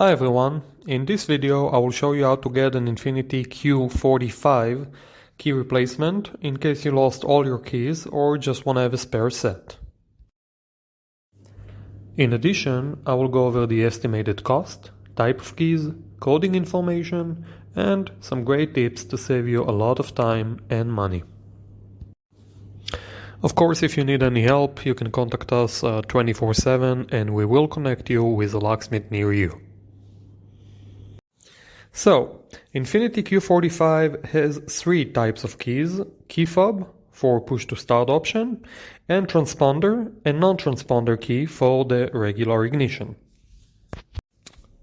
Hi everyone, in this video I will show you how to get an Infiniti Q45 key replacement in case you lost all your keys or just want to have a spare set. In addition, I will go over the estimated cost, type of keys, coding information, and some great tips to save you a lot of time and money. Of course, if you need any help, you can contact us 24/7 and we will connect you with a locksmith near you. So, Infiniti Q45 has three types of keys: key fob for push to start option, and transponder and non-transponder key for the regular ignition.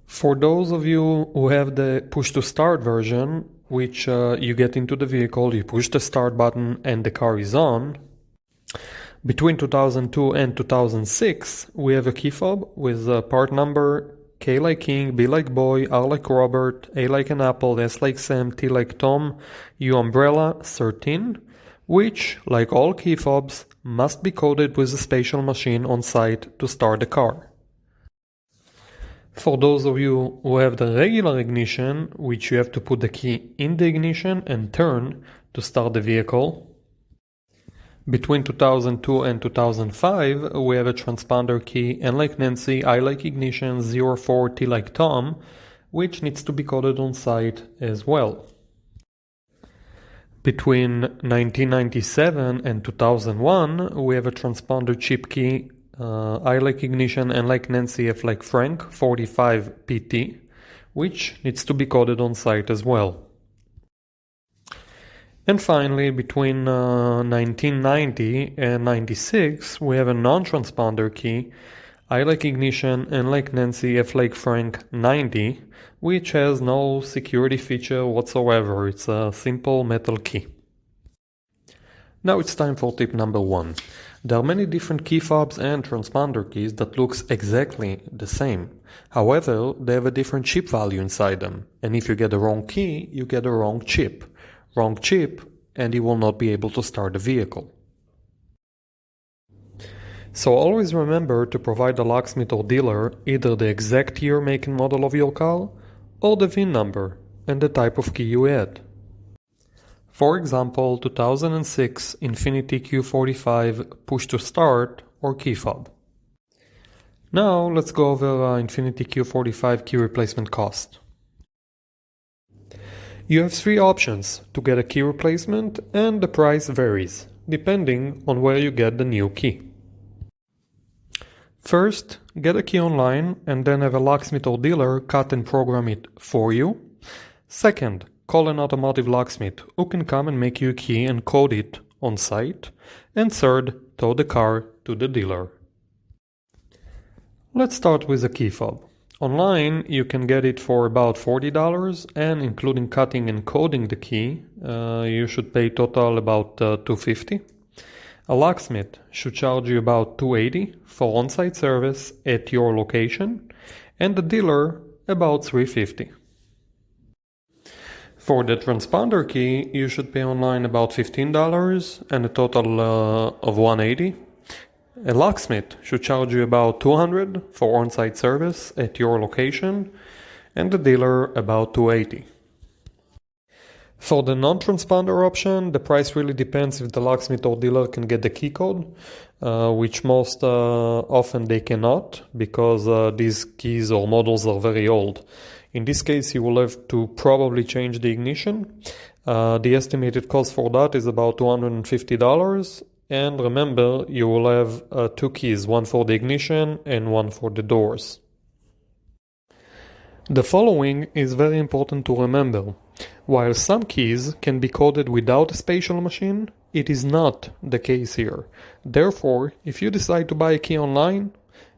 For those of you who have the push to start version, which you get into the vehicle, you push the start button and the car is on. Between 2002 and 2006, we have a key fob with a part number K like King, B like Boy, R like Robert, A like an apple, S like Sam, T like Tom, U umbrella 13, which, like all key fobs, must be coded with a special machine on site to start the car. For those of you who have the regular ignition, which you have to put the key in the ignition and turn to start the vehicle, between 2002 and 2005, we have a transponder key, N like Nancy, I like ignition, 04, T like Tom, which needs to be coded on site as well. Between 1997 and 2001, we have a transponder chip key, I like ignition, N like Nancy, F like Frank, 45 PT, which needs to be coded on site as well. And finally, between 1990 and 96, we have a non-transponder key, I like ignition, N like Nancy, F like Frank 90, which has no security feature whatsoever. It's a simple metal key. Now it's time for tip number 1. There are many different key fobs and transponder keys that looks exactly the same. However, they have a different chip value inside them. And if you get the wrong key, you get the wrong chip. Wrong chip, and you will not be able to start the vehicle. So always remember to provide the locksmith or dealer either the exact year, make and model of your car or the VIN number and the type of key you had. For example, 2006 Infiniti Q45 push to start or key fob. Now let's go over Infiniti Q45 key replacement cost. You have three options to get a key replacement, and the price varies, depending on where you get the new key. First, get a key online and then have a locksmith or dealer cut and program it for you. Second, call an automotive locksmith who can come and make you a key and code it on site. And third, tow the car to the dealer. Let's start with a key fob. Online, you can get it for about $40, and including cutting and coding the key, you should pay total about $250. A locksmith should charge you about $280 for on-site service at your location, and the dealer about $350. For the transponder key, you should pay online about $15 and a total of $180. A locksmith should charge you about $200 for on-site service at your location, and the dealer about $280. For the non-transponder option, the price really depends if the locksmith or dealer can get the key code, which most often they cannot, because these keys or models are very old. In this case, you will have to probably change the ignition. The estimated cost for that is about $250. And remember, you will have two keys, one for the ignition and one for the doors. The following is very important to remember. While some keys can be coded without a special machine, it is not the case here. Therefore, if you decide to buy a key online,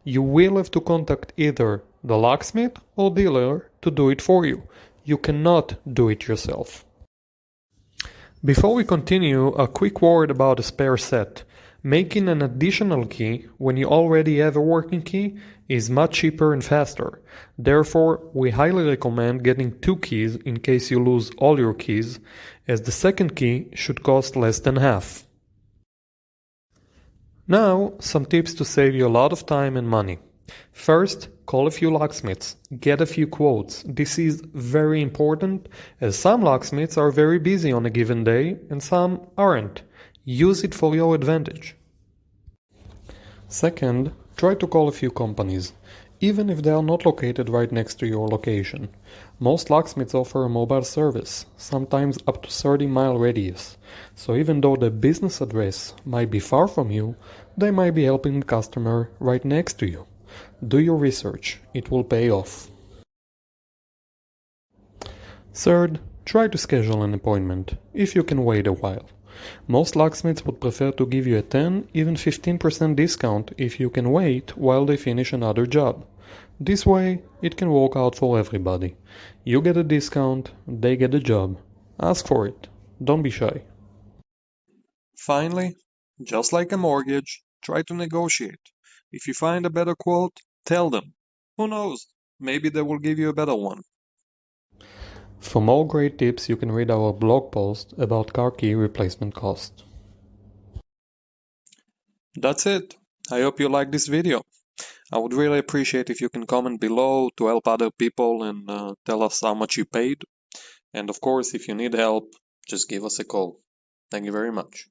you will have to contact either the locksmith or dealer to do it for you. You cannot do it yourself. Before we continue, a quick word about a spare set. Making an additional key when you already have a working key is much cheaper and faster. Therefore, we highly recommend getting two keys in case you lose all your keys, as the second key should cost less than half. Now, some tips to save you a lot of time and money. First, Call a few locksmiths, get a few quotes. This is very important as some locksmiths are very busy on a given day and some aren't. Use it for your advantage. Second, try to call a few companies, even if they are not located right next to your location. Most locksmiths offer a mobile service, sometimes up to 30-mile radius, so even though the business address might be far from you, they might be helping the customer right next to you. Do your research, it will pay off. Third, try to schedule an appointment, if you can wait a while. Most locksmiths would prefer to give you a 10, even 15% discount if you can wait while they finish another job. This way, it can work out for everybody. You get a discount, they get a job. Ask for it. Don't be shy. Finally, just like a mortgage, try to negotiate. If you find a better quote, tell them. Who knows? Maybe they will give you a better one. For more great tips, you can read our blog post about car key replacement cost. That's it. I hope you liked this video. I would really appreciate if you can comment below to help other people and tell us how much you paid. And of course, if you need help, just give us a call. Thank you very much.